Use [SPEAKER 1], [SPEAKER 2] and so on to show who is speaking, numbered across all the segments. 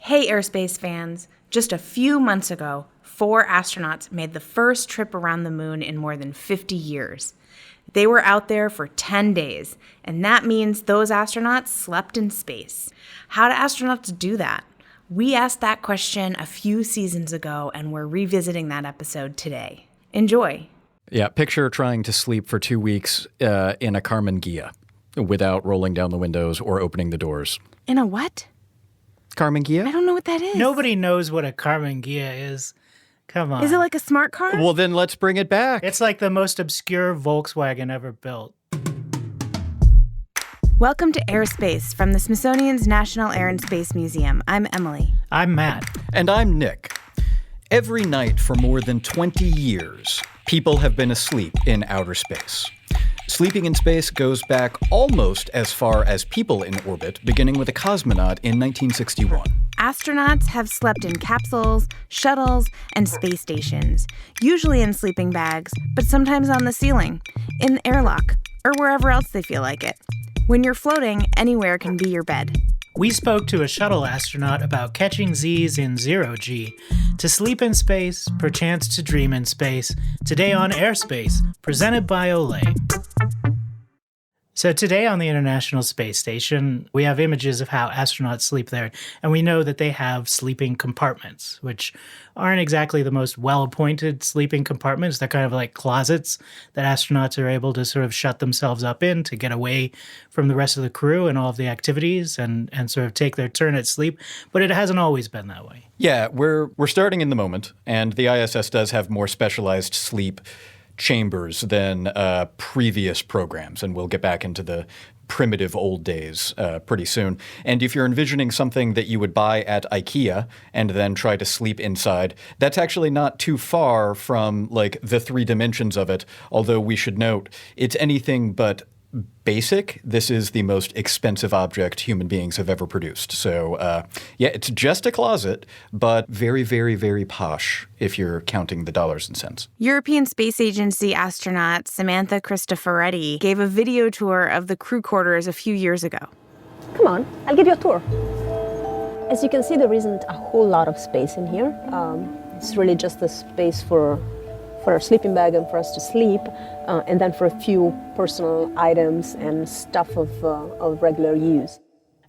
[SPEAKER 1] Hey, AirSpace fans! Just a few months ago, 4 astronauts made the first trip around the moon in more than 50 years. They were out there for 10 days, and that means those astronauts slept in space. How do astronauts do that? We asked that question a few seasons ago, and we're revisiting that episode today. Enjoy!
[SPEAKER 2] Yeah, picture trying to sleep for 2 weeks in a Karmann Ghia without rolling down the windows or opening the doors.
[SPEAKER 1] In a what?
[SPEAKER 2] Karmann Ghia?
[SPEAKER 1] I don't know what that is.
[SPEAKER 3] Nobody knows what a Karmann Ghia is. Come on.
[SPEAKER 1] Is it like a smart car?
[SPEAKER 2] Well, then let's bring it back.
[SPEAKER 3] It's like the most obscure Volkswagen ever built.
[SPEAKER 1] Welcome to AirSpace from the Smithsonian's National Air and Space Museum. I'm Emily.
[SPEAKER 3] I'm Matt.
[SPEAKER 2] And I'm Nick. Every night for more than 20 years, people have been asleep in outer space. Sleeping in space goes back almost as far as people in orbit, beginning with a cosmonaut in 1961.
[SPEAKER 1] Astronauts have slept in capsules, shuttles, and space stations, usually in sleeping bags, but sometimes on the ceiling, in the airlock, or wherever else they feel like it. When you're floating, anywhere can be your bed.
[SPEAKER 3] We spoke to a shuttle astronaut about catching Z's in zero-G, to sleep in space, perchance to dream in space, today on AirSpace, presented by Olay. So today on the International Space Station, we have images of how astronauts sleep there, and we know that they have sleeping compartments, which aren't exactly the most well-appointed sleeping compartments. They're kind of like closets that astronauts are able to sort of shut themselves up in to get away from the rest of the crew and all of the activities and sort of take their turn at sleep. But it hasn't always been that way.
[SPEAKER 2] Yeah, we're starting in the moment, and the ISS does have more specialized sleep chambers than previous programs, and we'll get back into the primitive old days pretty soon. And if you're envisioning something that you would buy at IKEA and then try to sleep inside, that's actually not too far from like the 3 dimensions of it, although we should note it's anything but basic. This is the most expensive object human beings have ever produced. So yeah, it's just a closet, but very, very, very posh if you're counting the dollars and cents.
[SPEAKER 1] European Space Agency astronaut Samantha Cristoforetti gave a video tour of the crew quarters a few years ago.
[SPEAKER 4] Come on, I'll give you a tour. As you can see, there isn't a whole lot of space in here. It's really just the space for our sleeping bag and for us to sleep, and then for a few personal items and stuff of regular use.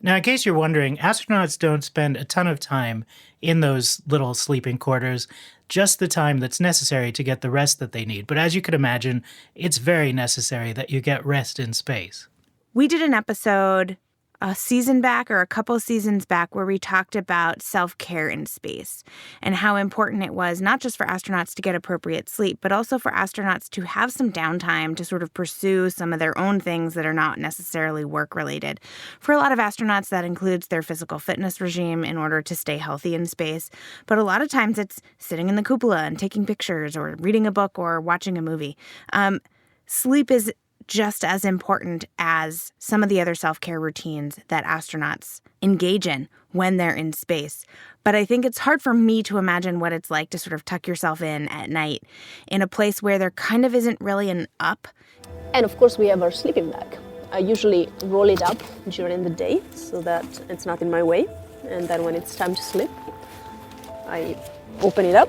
[SPEAKER 3] Now, in case you're wondering, astronauts don't spend a ton of time in those little sleeping quarters, just the time that's necessary to get the rest that they need. But as you could imagine, it's very necessary that you get rest in space.
[SPEAKER 1] We did an episode a season back or a couple seasons back where we talked about self-care in space and how important it was not just for astronauts to get appropriate sleep, but also for astronauts to have some downtime to sort of pursue some of their own things that are not necessarily work-related. For a lot of astronauts, that includes their physical fitness regime in order to stay healthy in space. But a lot of times it's sitting in the cupola and taking pictures or reading a book or watching a movie. Sleep is just as important as some of the other self-care routines that astronauts engage in when they're in space. But I think it's hard for me to imagine what it's like to sort of tuck yourself in at night in a place where there kind of isn't really an up.
[SPEAKER 4] And of course, we have our sleeping bag. I usually roll it up during the day so that it's not in my way. And then when it's time to sleep, I open it up.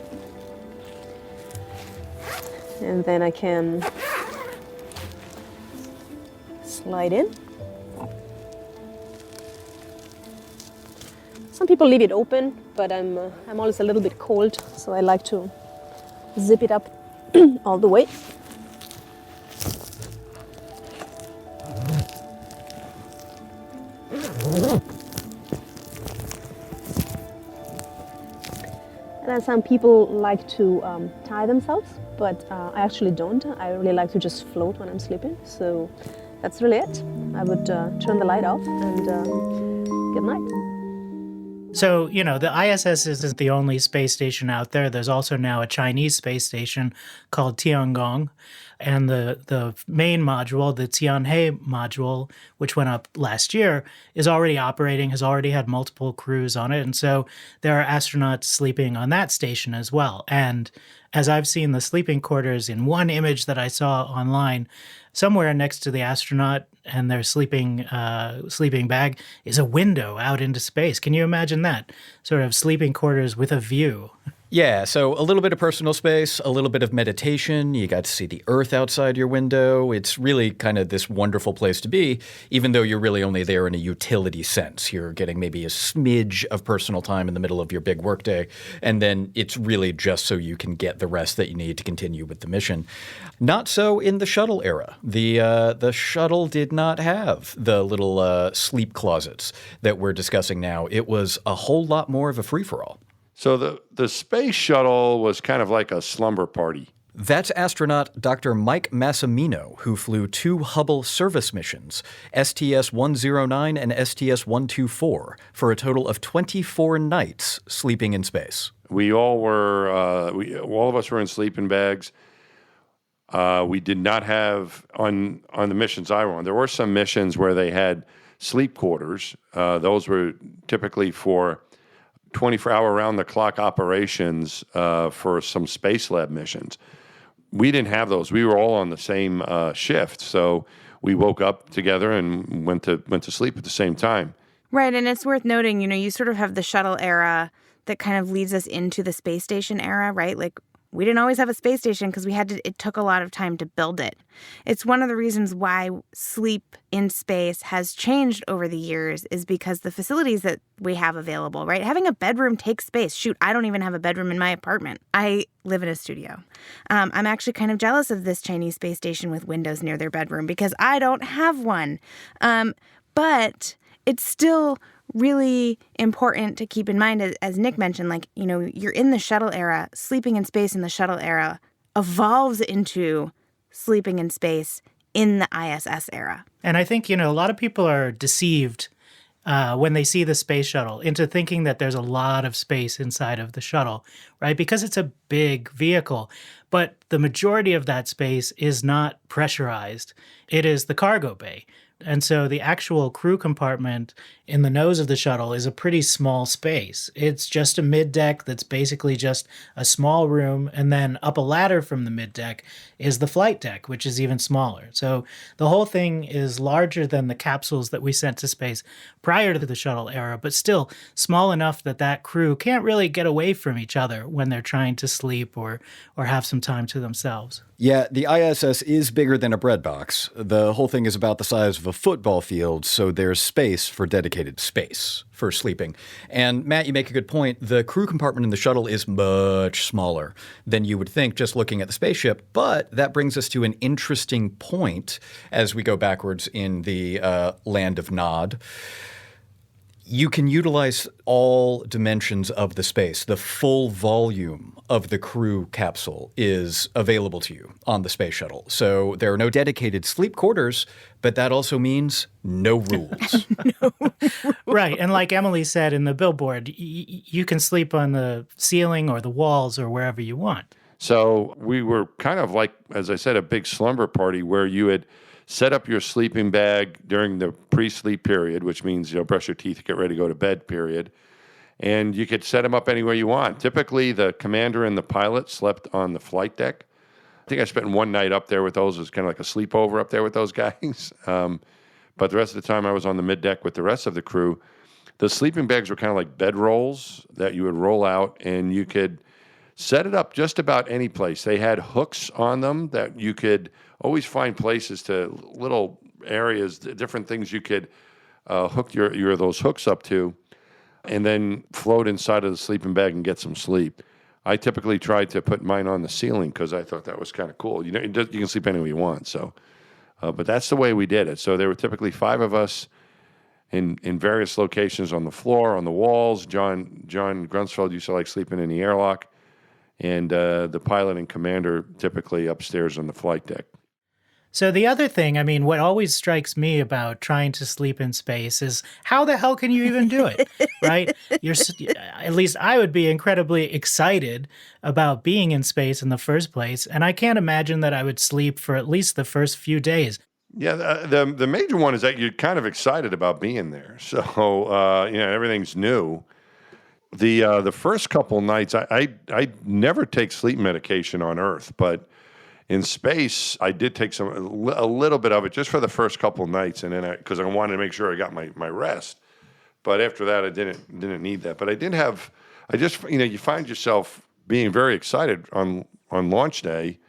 [SPEAKER 4] And then I can slide in. Some people leave it open, but I'm always a little bit cold, so I like to zip it up all the way. And then some people like to tie themselves, but I actually don't. I really like to just float when I'm sleeping, so that's really it. I would turn the light off and good night.
[SPEAKER 3] So, you know, the ISS isn't the only space station out there. There's also now a Chinese space station called Tiangong. And the main module, the Tianhe module, which went up last year, is already operating, has already had multiple crews on it. And so there are astronauts sleeping on that station as well. And as I've seen the sleeping quarters in one image that I saw online, somewhere next to the astronaut and their sleeping bag is a window out into space. Can you imagine that? Sort of sleeping quarters with a view.
[SPEAKER 2] Yeah, so a little bit of personal space, a little bit of meditation. You got to see the Earth outside your window. It's really kind of this wonderful place to be, even though you're really only there in a utility sense. You're getting maybe a smidge of personal time in the middle of your big workday, and then it's really just so you can get the rest that you need to continue with the mission. Not so in the shuttle era. The shuttle did not have the little sleep closets that we're discussing now. It was a whole lot more of a free-for-all.
[SPEAKER 5] So the space shuttle was kind of like a slumber party.
[SPEAKER 2] That's astronaut Dr. Mike Massimino, who flew 2 Hubble service missions, STS-109 and STS-124, for a total of 24 nights sleeping in space.
[SPEAKER 5] We all were, all of us were in sleeping bags. We did not have, on the missions I were on, there were some missions where they had sleep quarters. Those were typically for 24-hour round-the-clock operations for some space lab missions. We didn't have those. We were all on the same shift, so we woke up together and went to sleep at the same time.
[SPEAKER 1] Right, and it's worth noting, you sort of have the shuttle era that kind of leads us into the space station era, right? Like, we didn't always have a space station because it took a lot of time to build it. It's one of the reasons why sleep in space has changed over the years is because the facilities that we have available, right? Having a bedroom takes space. Shoot, I don't even have a bedroom in my apartment. I live in a studio. I'm actually kind of jealous of this Chinese space station with windows near their bedroom because I don't have one. But it's still really important to keep in mind, as Nick mentioned, you're in the shuttle era. Sleeping in space in the shuttle era evolves into sleeping in space in the ISS era.
[SPEAKER 3] And I think, a lot of people are deceived when they see the space shuttle into thinking that there's a lot of space inside of the shuttle, right? Because it's a big vehicle. But the majority of that space is not pressurized. It is the cargo bay. And so the actual crew compartment in the nose of the shuttle is a pretty small space. It's just a mid-deck that's basically just a small room, and then up a ladder from the mid-deck is the flight deck, which is even smaller. So the whole thing is larger than the capsules that we sent to space prior to the shuttle era, but still small enough that crew can't really get away from each other when they're trying to sleep or have some time to themselves.
[SPEAKER 2] Yeah, the ISS is bigger than a bread box. The whole thing is about the size of a football field, so there's space for dedicated space for sleeping. And Matt, you make a good point. The crew compartment in the shuttle is much smaller than you would think just looking at the spaceship, but that brings us to an interesting point as we go backwards in the land of Nod. You can utilize all dimensions of the space. The full volume of the crew capsule is available to you on the space shuttle. So there are no dedicated sleep quarters, but that also means no rules.
[SPEAKER 3] Right. And like Emily said in the billboard, you can sleep on the ceiling or the walls or wherever you want.
[SPEAKER 5] So we were kind of like, as I said, a big slumber party where you had set up your sleeping bag during the pre-sleep period, which means, brush your teeth, get ready to go to bed period. And you could set them up anywhere you want. Typically, the commander and the pilot slept on the flight deck. I think I spent one night up there with those. It was kind of like a sleepover up there with those guys. But the rest of the time I was on the mid-deck with the rest of the crew. The sleeping bags were kind of like bed rolls that you would roll out, and you could set it up just about any place. They had hooks on them that you could always find places to little areas, different things you could hook your those hooks up to, and then float inside of the sleeping bag and get some sleep. I typically tried to put mine on the ceiling because I thought that was kind of cool. You can sleep anywhere you want. So, but that's the way we did it. So there were typically 5 of us in various locations on the floor, on the walls. John Grunsfeld used to like sleeping in the airlock, and the pilot and commander typically upstairs on the flight deck.
[SPEAKER 3] So the other thing, what always strikes me about trying to sleep in space is how the hell can you even do it, right? At least I would be incredibly excited about being in space in the first place, and I can't imagine that I would sleep for at least the first few days.
[SPEAKER 5] Yeah, the major one is that you're kind of excited about being there. So, everything's new. The first couple nights, I never take sleep medication on Earth, but In space, I did take a little bit of it just for the first couple nights, and then because I wanted to make sure I got my rest. But after that, I didn't need that. But you find yourself being very excited on launch day.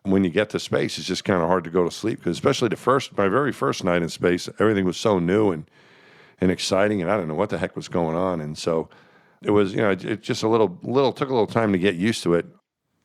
[SPEAKER 5] When you get to space, it's just kind of hard to go to sleep because especially my very first night in space, everything was so new and exciting, and I don't know what the heck was going on. And so it was, it just took a little time to get used to it.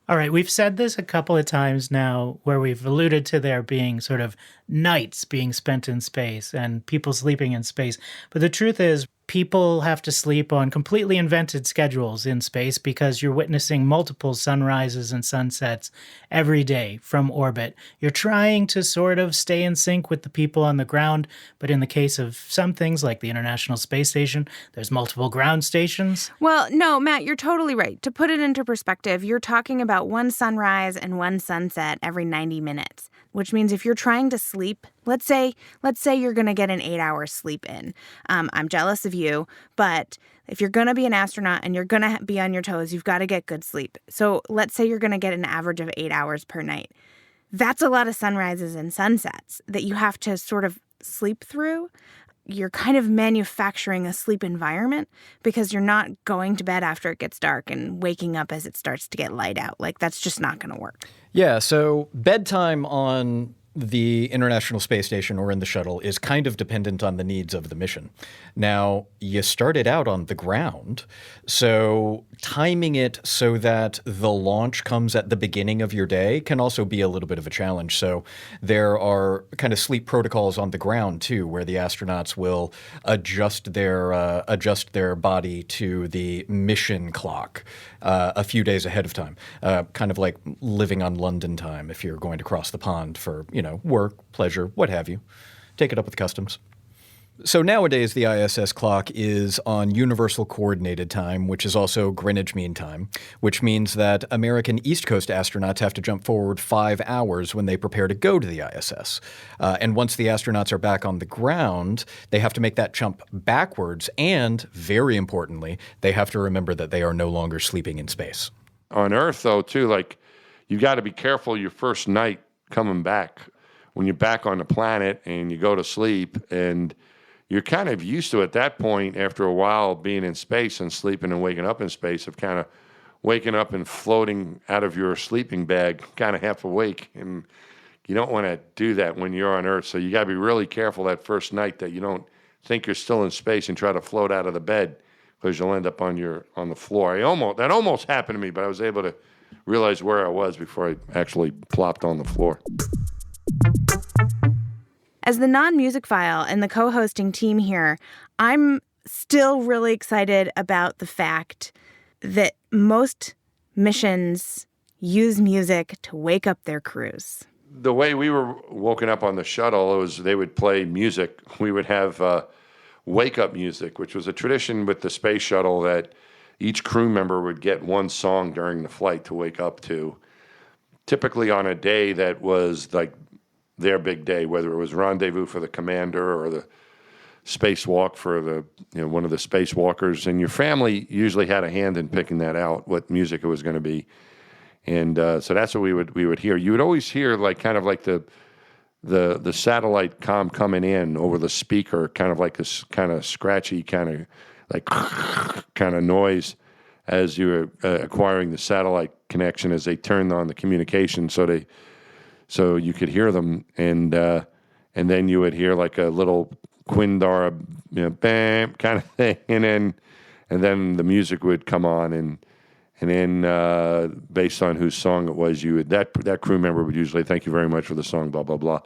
[SPEAKER 3] All right, we've said this a couple of times now where we've alluded to there being sort of nights being spent in space and people sleeping in space. But the truth is, people have to sleep on completely invented schedules in space because you're witnessing multiple sunrises and sunsets every day from orbit. You're trying to sort of stay in sync with the people on the ground, but in the case of some things like the International Space Station, there's multiple ground stations.
[SPEAKER 1] Well, no, Matt, you're totally right. To put it into perspective, you're talking about one sunrise and one sunset every 90 minutes. Which means if you're trying to sleep, let's say you're going to get an 8-hour sleep in. I'm jealous of you, but if you're going to be an astronaut and you're going to be on your toes, you've got to get good sleep. So let's say you're going to get an average of 8 hours per night. That's a lot of sunrises and sunsets that you have to sort of sleep through. You're kind of manufacturing a sleep environment because you're not going to bed after it gets dark and waking up as it starts to get light out. Like, that's just not going to work.
[SPEAKER 2] Yeah, so bedtime on the International Space Station or in the shuttle is kind of dependent on the needs of the mission. Now, you started out on the ground, so timing it so that the launch comes at the beginning of your day can also be a little bit of a challenge. So there are kind of sleep protocols on the ground, too, where the astronauts will adjust their body to the mission clock a few days ahead of time, kind of like living on London time if you're going to cross the pond for, work, pleasure, what have you. Take it up with customs. So nowadays, the ISS clock is on Universal Coordinated Time, which is also Greenwich Mean Time, which means that American East Coast astronauts have to jump forward 5 hours when they prepare to go to the ISS. And once the astronauts are back on the ground, they have to make that jump backwards. And, very importantly, they have to remember that they are no longer sleeping in space.
[SPEAKER 5] On Earth, though, too, you've got to be careful your first night coming back. When you're back on the planet and you go to sleep and you're kind of used to at that point after a while being in space and sleeping and waking up in space of kind of waking up and floating out of your sleeping bag kind of half awake. And you don't want to do that when you're on Earth. So you got to be really careful that first night that you don't think you're still in space and try to float out of the bed because you'll end up on the floor. That almost happened to me, but I was able to realize where I was before I actually plopped on the floor.
[SPEAKER 1] As the non-music file and the co-hosting team here, I'm still really excited about the fact that most missions use music to wake up their crews.
[SPEAKER 5] The way we were woken up on the shuttle was they would play music. We would have wake-up music, which was a tradition with the space shuttle that each crew member would get one song during the flight to wake up to, typically on a day that was like their big day, whether it was rendezvous for the commander or the spacewalk for the one of the spacewalkers. And your family usually had a hand in picking that out, what music it was going to be. And so that's what we would hear. You would always hear kind of like the satellite comm coming in over the speaker, kind of like this kind of scratchy kind of like kind of noise as you were acquiring the satellite connection as they turned on the communication. So you could hear them, and then you would hear like a little Quindara, bam kind of thing, and then the music would come on, and then based on whose song it was, that crew member would usually thank you very much for the song, blah blah blah.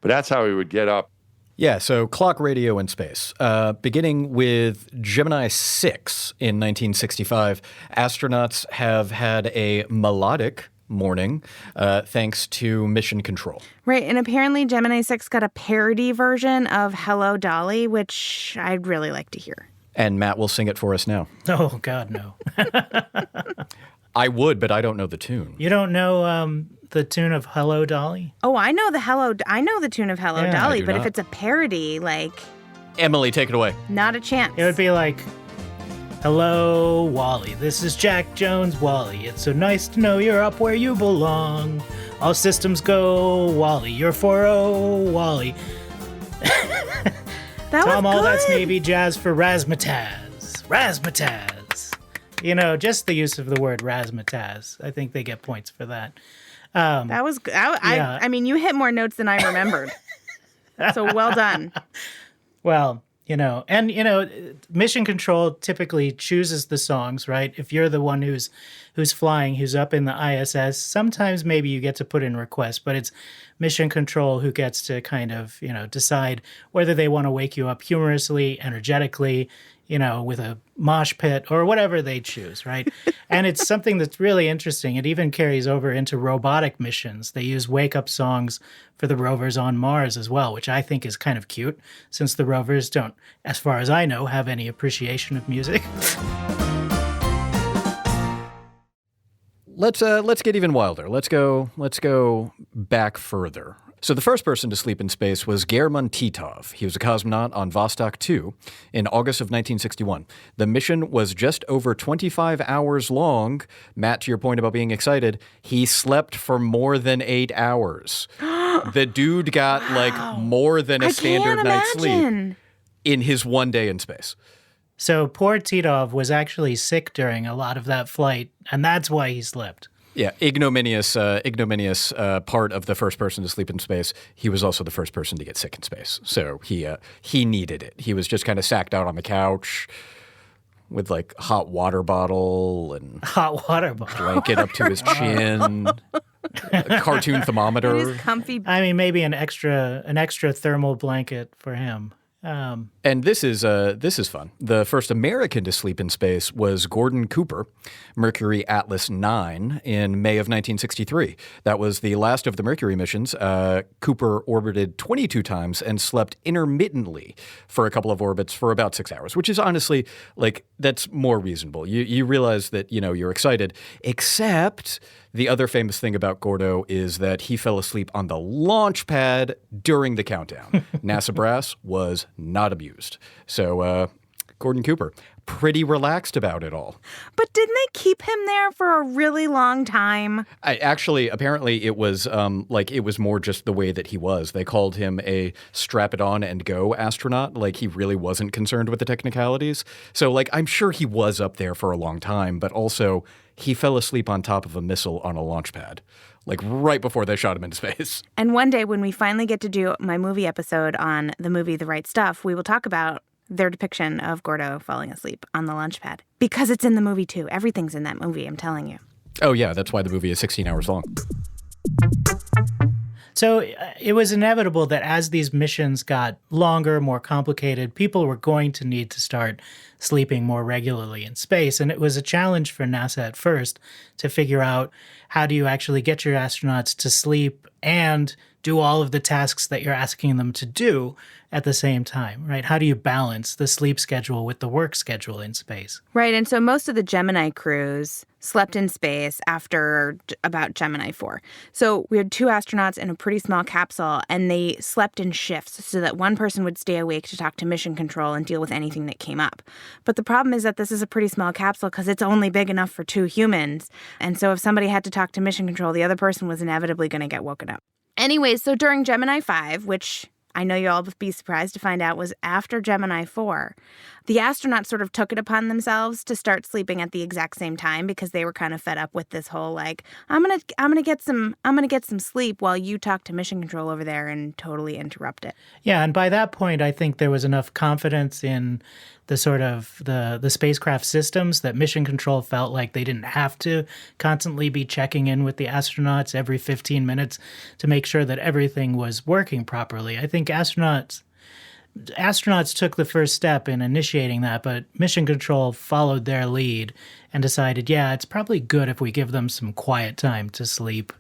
[SPEAKER 5] But that's how we would get up.
[SPEAKER 2] Yeah, so clock radio in space. Beginning with Gemini 6 in 1965, astronauts have had a melodic morning thanks to mission control.
[SPEAKER 1] Right, and apparently Gemini 6 got a parody version of Hello, Dolly, which I'd really like to hear.
[SPEAKER 2] And Matt will sing it for us now.
[SPEAKER 3] Oh, God, no.
[SPEAKER 2] I would, but I don't know the tune.
[SPEAKER 3] You don't know the tune of Hello, Dolly?
[SPEAKER 1] Oh, I know the tune of Hello,
[SPEAKER 3] Yeah,
[SPEAKER 1] Dolly,
[SPEAKER 2] I
[SPEAKER 1] but
[SPEAKER 2] do
[SPEAKER 1] if
[SPEAKER 2] not.
[SPEAKER 1] it's a parody,
[SPEAKER 2] Emily, take it away.
[SPEAKER 1] not a chance.
[SPEAKER 3] It would be like, hello, Wally. This is Jack Jones, Wally. It's so nice to know you're up where you belong. All systems go, Wally. You're 4-0, Wally. Tom, all that's Navy jazz for razzmatazz. Razzmatazz. You know, just the use of the word razzmatazz. I think they get points for that.
[SPEAKER 1] That was good. I mean, you hit more notes than I remembered. So well done.
[SPEAKER 3] Well, you know, and, you know, Mission Control typically chooses the songs, right? If you're the one who's flying, who's up in the ISS, sometimes maybe you get to put in requests, but it's Mission Control who gets to kind of, you know, decide whether they want to wake you up humorously, energetically, you know, with a mosh pit or whatever they choose, right? And it's something that's really interesting. It even carries over into robotic missions. They use wake-up songs for the rovers on Mars as well, which I think is kind of cute, since the rovers don't, as far as I know, have any appreciation of music.
[SPEAKER 2] Let's get even wilder. Let's go back further. So the first person to sleep in space was German Titov. He was a cosmonaut on Vostok 2 in August of 1961. The mission was just over 25 hours long. Matt, to your point about being excited, he slept for more than 8 hours. The dude got like more than a standard night's sleep in his 1 day in space.
[SPEAKER 3] So poor Titov was actually sick during a lot of that flight, and that's why he slept.
[SPEAKER 2] Yeah, ignominious part of the first person to sleep in space. He was also the first person to get sick in space, so he needed it. He was just kind of sacked out on the couch with like hot water bottle and blanket up to his chin, a cartoon thermometer.
[SPEAKER 1] It is comfy.
[SPEAKER 3] I mean, maybe an extra thermal blanket for him.
[SPEAKER 2] And this is fun. The first American to sleep in space was Gordon Cooper, Mercury Atlas 9 in May of 1963. That was the last of the Mercury missions. Cooper orbited 22 times and slept intermittently for a couple of orbits for about 6 hours, which is honestly, like, that's more reasonable. You realize that, you know, you're excited, except the other famous thing about Gordo is that he fell asleep on the launch pad during the countdown. NASA brass was not amused. So Gordon Cooper, pretty relaxed about it all.
[SPEAKER 1] But didn't they keep him there for a really long time?
[SPEAKER 2] Apparently it was it was more just the way that he was. They called him a strap it on and go astronaut. Like, he really wasn't concerned with the technicalities. So, like, I'm sure he was up there for a long time, but also he fell asleep on top of a missile on a launch pad, like right before they shot him into space.
[SPEAKER 1] And one day when we finally get to do my movie episode on the movie The Right Stuff, we will talk about their depiction of Gordo falling asleep on the launch pad. Because it's in the movie, too. Everything's in that movie, I'm telling you.
[SPEAKER 2] Oh, yeah, that's why the movie is 16 hours long.
[SPEAKER 3] So it was inevitable that as these missions got longer, more complicated, people were going to need to start sleeping more regularly in space. And it was a challenge for NASA at first to figure out, how do you actually get your astronauts to sleep and do all of the tasks that you're asking them to do at the same time, right? How do you balance the sleep schedule with the work schedule in space?
[SPEAKER 1] Right, and so most of the Gemini crews slept in space after about Gemini 4. So we had 2 astronauts in a pretty small capsule, and they slept in shifts so that one person would stay awake to talk to mission control and deal with anything that came up. But the problem is that this is a pretty small capsule because it's only big enough for 2 humans. And so if somebody had to talk to mission control, the other person was inevitably going to get woken up. Anyways, so during Gemini 5, which I know you'll all be surprised to find out was after Gemini 4, the astronauts sort of took it upon themselves to start sleeping at the exact same time because they were kind of fed up with this whole, like, I'm gonna get some sleep while you talk to mission control over there and totally interrupt it.
[SPEAKER 3] Yeah, and by that point, I think there was enough confidence in the sort of the spacecraft systems that mission control felt like they didn't have to constantly be checking in with the astronauts every 15 minutes to make sure that everything was working properly. I think astronauts took the first step in initiating that, but mission control followed their lead and decided, yeah, it's probably good if we give them some quiet time to sleep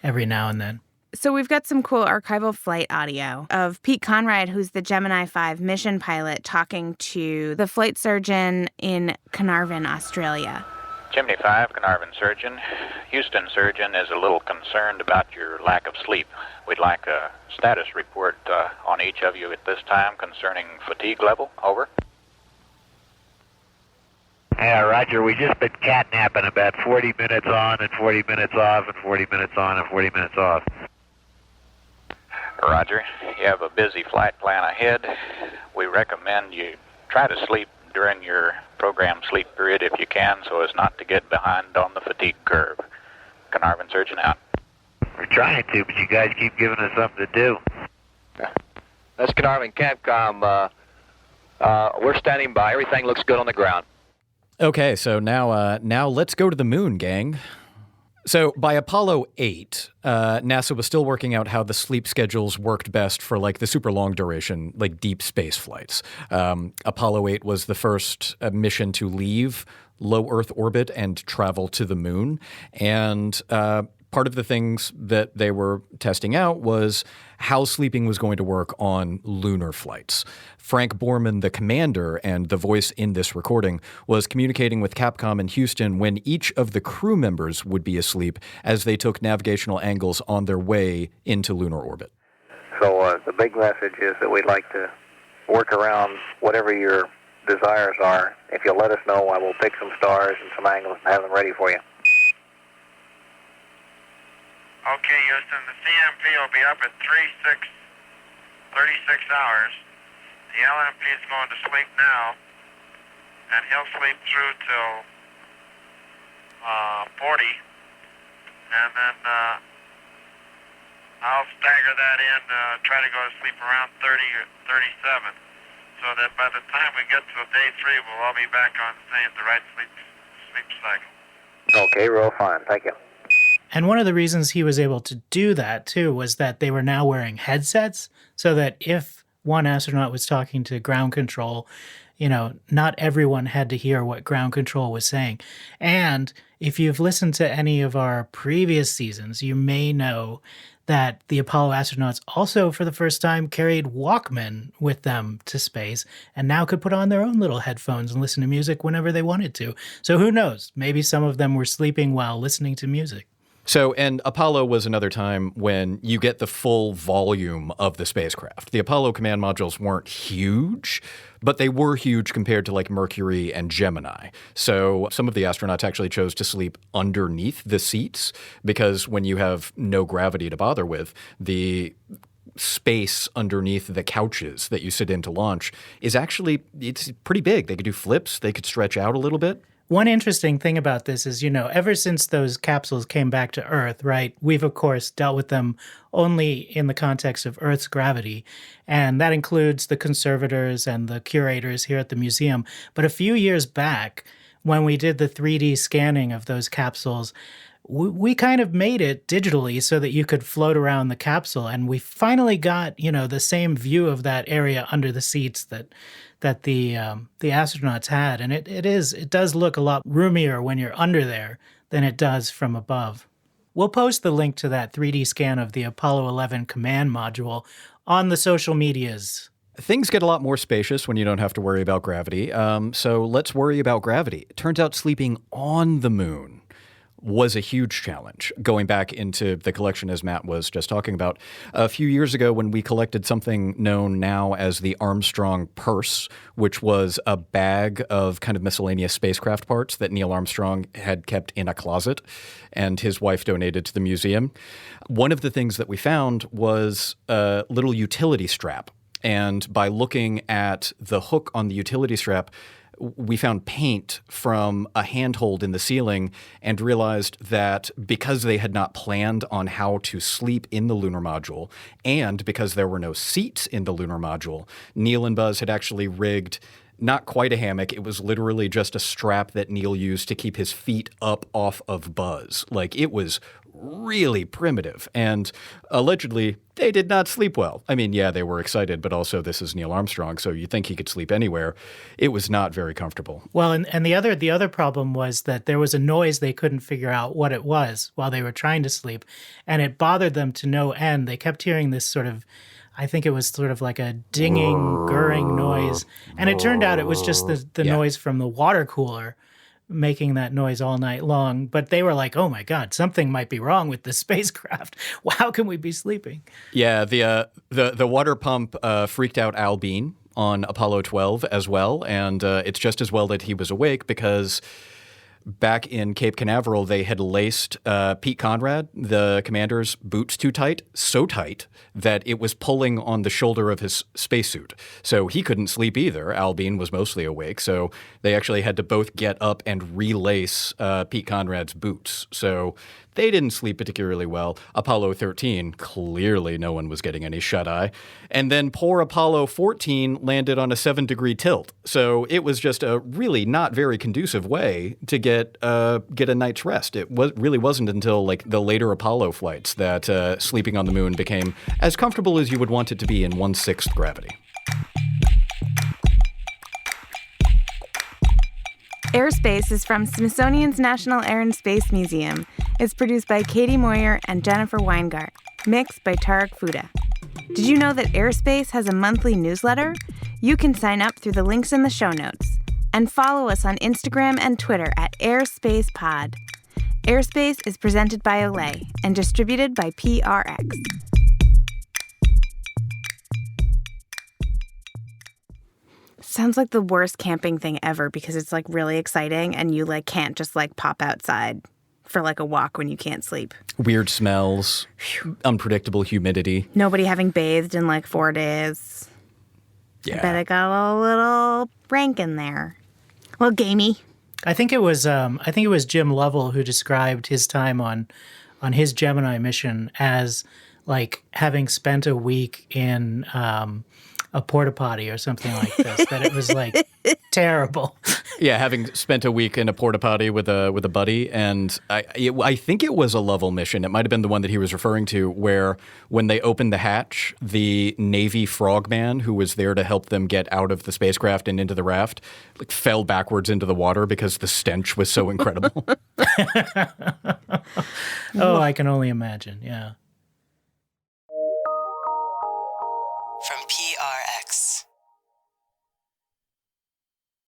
[SPEAKER 3] every now and then.
[SPEAKER 1] So we've got some cool archival flight audio of Pete Conrad, who's the Gemini 5 mission pilot, talking to the flight surgeon in Carnarvon, Australia.
[SPEAKER 6] Gemini 5, Carnarvon surgeon. Houston surgeon is a little concerned about your lack of sleep. We'd like a status report on each of you at this time concerning fatigue level. Over.
[SPEAKER 7] Yeah, Roger, we just been catnapping about 40 minutes on and 40 minutes off and 40 minutes on and 40 minutes off.
[SPEAKER 6] Roger, you have a busy flight plan ahead. We recommend you try to sleep during your program sleep period if you can, so as not to get behind on the fatigue curve. Carnarvon Surgeon out.
[SPEAKER 7] We're trying to, but you guys keep giving us something to do.
[SPEAKER 8] That's Carnarvon Campcom. We're standing by. Everything looks good on the ground.
[SPEAKER 2] Okay, so now let's go to the moon, gang. So by Apollo 8, NASA was still working out how the sleep schedules worked best for like the super long duration, like deep space flights. Apollo 8 was the first mission to leave low Earth orbit and travel to the moon. And part of the things that they were testing out was how sleeping was going to work on lunar flights. Frank Borman, the commander and the voice in this recording, was communicating with Capcom in Houston when each of the crew members would be asleep as they took navigational angles on their way into lunar orbit.
[SPEAKER 9] So the big message is that we'd like to work around whatever your desires are. If you'll let us know, I will pick some stars and some angles and have them ready for you.
[SPEAKER 10] Okay, Houston, the CMP will be up at 36 hours. The LMP is going to sleep now, and he'll sleep through till 40, and then I'll stagger that in, try to go to sleep around 30 or 37, so that by the time we get to day 3, we'll all be back on the right sleep cycle.
[SPEAKER 9] Okay, real fine. Thank you.
[SPEAKER 3] And one of the reasons he was able to do that, too, was that they were now wearing headsets so that if one astronaut was talking to ground control, not everyone had to hear what ground control was saying. And if you've listened to any of our previous seasons, you may know that the Apollo astronauts also, for the first time, carried Walkman with them to space and now could put on their own little headphones and listen to music whenever they wanted to. So who knows? Maybe some of them were sleeping while listening to music.
[SPEAKER 2] So, and Apollo was another time when you get the full volume of the spacecraft. The Apollo command modules weren't huge, but they were huge compared to like Mercury and Gemini. So some of the astronauts actually chose to sleep underneath the seats because when you have no gravity to bother with, the space underneath the couches that you sit in to launch is actually, it's pretty big. They could do flips. They could stretch out a little bit.
[SPEAKER 3] One interesting thing about this is, ever since those capsules came back to Earth, right, we've, of course, dealt with them only in the context of Earth's gravity. And that includes the conservators and the curators here at the museum. But a few years back, when we did the 3D scanning of those capsules, we kind of made it digitally so that you could float around the capsule. And we finally got, the same view of that area under the seats that the astronauts had. And it does look a lot roomier when you're under there than it does from above. We'll post the link to that 3D scan of the Apollo 11 command module on the social medias.
[SPEAKER 2] Things get a lot more spacious when you don't have to worry about gravity. So let's worry about gravity. It turns out sleeping on the moon was a huge challenge. Going back into the collection, as Matt was just talking about, a few years ago when we collected something known now as the Armstrong Purse, which was a bag of kind of miscellaneous spacecraft parts that Neil Armstrong had kept in a closet and his wife donated to the museum. One of the things that we found was a little utility strap. And by looking at the hook on the utility strap, we found paint from a handhold in the ceiling and realized that because they had not planned on how to sleep in the lunar module and because there were no seats in the lunar module, Neil and Buzz had actually rigged not quite a hammock. It was literally just a strap that Neil used to keep his feet up off of Buzz. Like, it was really primitive. And allegedly, they did not sleep well. I mean, yeah, they were excited, but also this is Neil Armstrong, so you think he could sleep anywhere. It was not very comfortable.
[SPEAKER 3] Well, and the other problem was that there was a noise they couldn't figure out what it was while they were trying to sleep, and it bothered them to no end. They kept hearing this sort of, I think it was sort of like a dinging, gurring noise, and it turned out it was just the noise from the water cooler making that noise all night long. But they were like, oh my God, something might be wrong with this spacecraft. How can we be sleeping?
[SPEAKER 2] Yeah, the water pump freaked out Al Bean on Apollo 12 as well, and it's just as well that he was awake because back in Cape Canaveral, they had laced Pete Conrad, the commander's boots too tight, so tight that it was pulling on the shoulder of his spacesuit. So he couldn't sleep either. Al Bean was mostly awake. So they actually had to both get up and relace Pete Conrad's boots. So they didn't sleep particularly well. Apollo 13, clearly no one was getting any shut-eye. And then poor Apollo 14 landed on a 7-degree tilt. So it was just a really not very conducive way to get a night's rest. It really wasn't until like the later Apollo flights that sleeping on the moon became as comfortable as you would want it to be in 1/6 gravity.
[SPEAKER 1] AirSpace is from Smithsonian's National Air and Space Museum. It's produced by Katie Moyer and Jennifer Weingart. Mixed by Tarek Fuda. Did you know that AirSpace has a monthly newsletter? You can sign up through the links in the show notes. And follow us on Instagram and Twitter at AirSpacePod. AirSpace is presented by Olay and distributed by PRX. Sounds like the worst camping thing ever because it's like really exciting and you like can't just like pop outside for like a walk when you can't sleep.
[SPEAKER 2] Weird smells, unpredictable humidity.
[SPEAKER 1] Nobody having bathed in like 4 days.
[SPEAKER 2] Yeah.
[SPEAKER 1] I bet it got a little rank in there. A little gamey.
[SPEAKER 3] I think it was Jim Lovell who described his time on his Gemini mission as like having spent a week in a porta potty or something like this. That it was like terrible.
[SPEAKER 2] Yeah, having spent a week in a porta potty with a buddy, and I think it was a Lovell mission. It might have been the one that he was referring to, where when they opened the hatch, the Navy frogman who was there to help them get out of the spacecraft and into the raft, like fell backwards into the water because the stench was so incredible.
[SPEAKER 3] Oh, I can only imagine. Yeah.